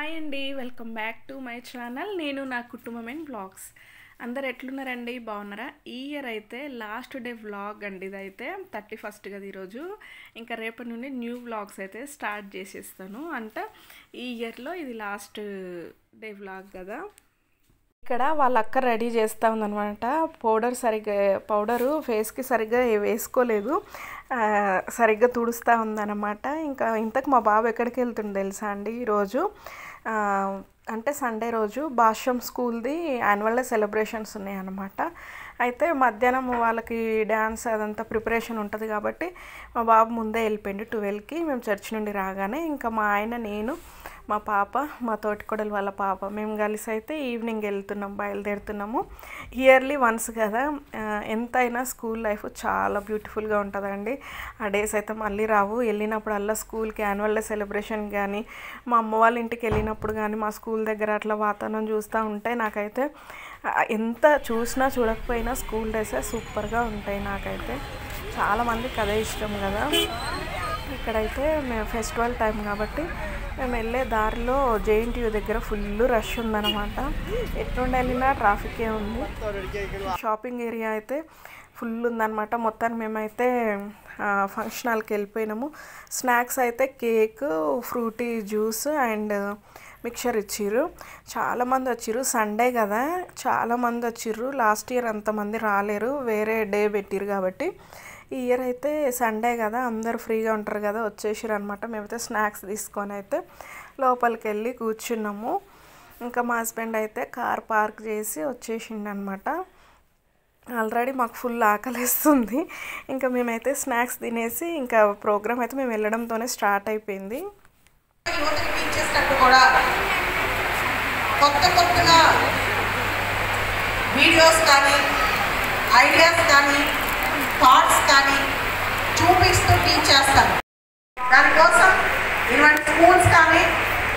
Hi అండి, welcome back to my channel. నేను నా కుటుంబం అండ్ వ్లాగ్స్. అందరు ఎట్లున్నారండి? బాగున్నారా? ఈ ఇయర్ అయితే లాస్ట్ డే వ్లాగ్ అండి. ఇదైతే 31st కదా ఈరోజు. ఇంకా రేపటి నుండి న్యూ వ్లాగ్స్ అయితే స్టార్ట్ చేసేస్తాను. అంటే ఈ ఇయర్లో ఇది లాస్ట్ డే వ్లాగ్ కదా. ఇక్కడ వాళ్ళ అక్క రెడీ చేస్తూ ఉందన్నమాట. పౌడరు ఫేస్కి సరిగ్గా వేసుకోలేదు, సరిగ్గా తుడుస్తూ ఉందన్నమాట. ఇంకా ఇంతకు మా బాబు ఎక్కడికి వెళ్తుండే తెలుసా అండి? ఈరోజు అంటే సండే రోజు భాష్యం స్కూల్ది యాన్యువల్ డే సెలబ్రేషన్స్ ఉన్నాయన్నమాట. అయితే మధ్యాహ్నం వాళ్ళకి డ్యాన్స్ అదంతా ప్రిపరేషన్ ఉంటుంది కాబట్టి మా బాబు ముందే వెళ్ళిపోయింది 12కి. మేము చర్చి నుండి రాగానే ఇంకా మా ఆయన, నేను, మా పాప, మా తోటికోడలు వాళ్ళ పాప, మేము కలిసి అయితే ఈవినింగ్ బయలుదేరుతున్నాము. ఇయర్లీ వన్స్ కదా. ఎంతైనా స్కూల్ లైఫ్ చాలా బ్యూటిఫుల్గా ఉంటుందండి. ఆ డేస్ అయితే మళ్ళీ రావు. వెళ్ళినప్పుడల్లా స్కూల్కి యాన్యువల్ డే సెలబ్రేషన్ కానీ, మా అమ్మ వాళ్ళ ఇంటికి వెళ్ళినప్పుడు కానీ, మా స్కూల్ దగ్గర అట్లా వాతావరణం చూస్తూ ఉంటే నాకైతే ఎంత చూసినా చూడకపోయినా స్కూల్ డేసే సూపర్గా ఉంటాయి. నాకైతే చాలామందికి అదే ఇష్టం కదా. ఇక్కడైతే మేము ఫెస్టివల్ టైం కాబట్టి మేము వెళ్ళే దారిలో జేఎన్టీయూ దగ్గర ఫుల్ రష్ ఉందన్నమాట. ఎట్లుండి వెళ్ళినా ట్రాఫికే ఉంది. షాపింగ్ ఏరియా అయితే ఫుల్ ఉందన్నమాట. మొత్తానికి మేమైతే ఫంక్షన్ హాల్కి వెళ్ళిపోయినాము. స్నాక్స్ అయితే cake, Frooti juice and mixture ఇచ్చిర్రు. చాలామంది వచ్చిర్రు. సండే కదా, చాలామంది వచ్చిర్రు. లాస్ట్ ఇయర్ అంతమంది రాలేరు, వేరే డే పెట్టిరు కాబట్టి. ఈ ఇయర్ అయితే సండే కదా, అందరు ఫ్రీగా ఉంటారు కదా, వచ్చేసారు అనమాట. మేమైతే స్నాక్స్ తీసుకొని అయితే లోపలికి వెళ్ళి కూర్చున్నాము. ఇంకా మా హస్బెండ్ అయితే కార్ పార్క్ చేసి వచ్చేసిండు అనమాట. ఆల్రెడీ మాకు ఫుల్ ఆకలిస్తుంది. ఇంకా మేమైతే స్నాక్స్ తినేసి ఇంకా ప్రోగ్రామ్ అయితే మేము వెళ్ళడంతోనే స్టార్ట్ అయిపోయింది. కొత్తగా వీడియోస్ కానీ, ఐడియాస్ కానీ, థాట్స్ కానీ చూపిస్తూ టీచ్ చేస్తాను. దానికోసం ఇటువంటి స్కూల్స్ కానీ,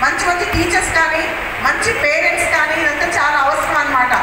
మంచి మంచి టీచర్స్ కానీ, మంచి పేరెంట్స్ కానీ ఇదంతా చాలా అవసరం అన్నమాట.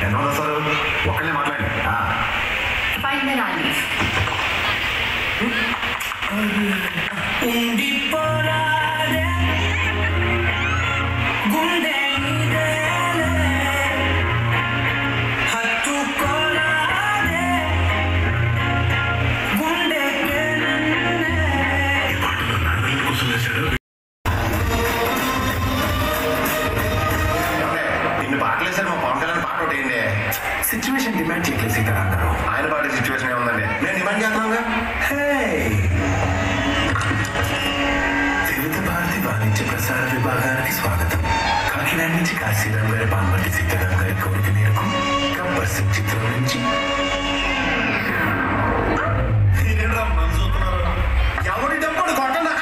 ఎంతమంది వస్తారు? ఒక్కనే మాట్లాడండి. 5 men only. సిచ్యువేషన్ డిమాండ్ చేయట్లేదు సీతారాం గారు. ఆయన పార్టీ సిచ్యువేషన్ ఏముందండి? నేను డిమాండ్ చేస్తున్నాగా. వివిధ భారతి వాణిజ్య ప్రసార విభాగానికి స్వాగతం. కాకినాడ నుంచి కాశీరాం గారి పాల్పట్టి సీతారాం గారి కోరిక మేరకు గబ్బర్ సింగ్ చిత్రం నుంచి ఎవరి డబ్బుడు కొట్టనా?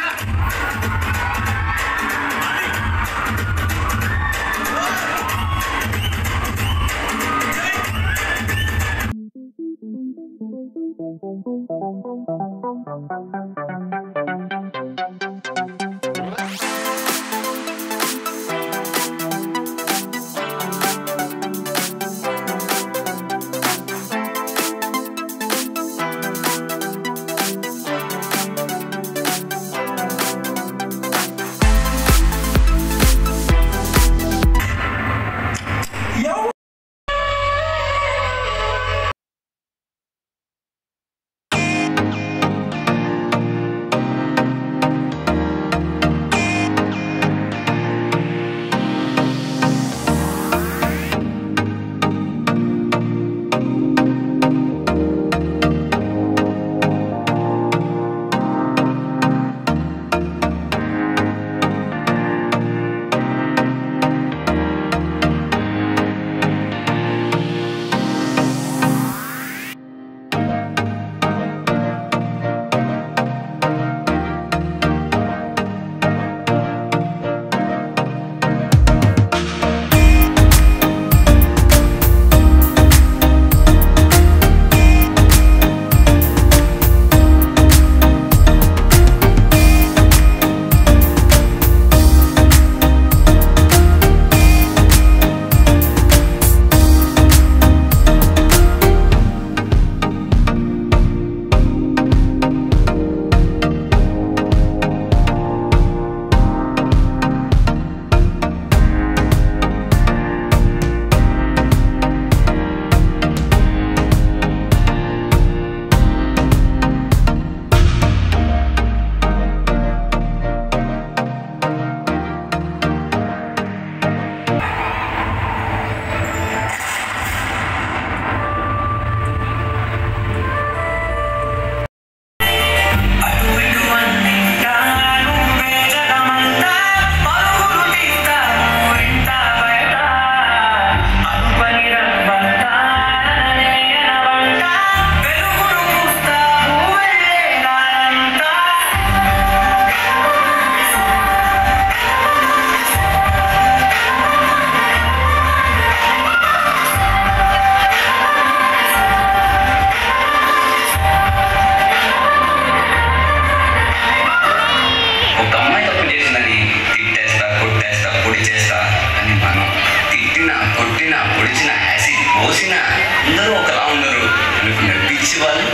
అందరూ ఒకలా ఉండరు అనుకున్న పిచ్చి వాళ్ళు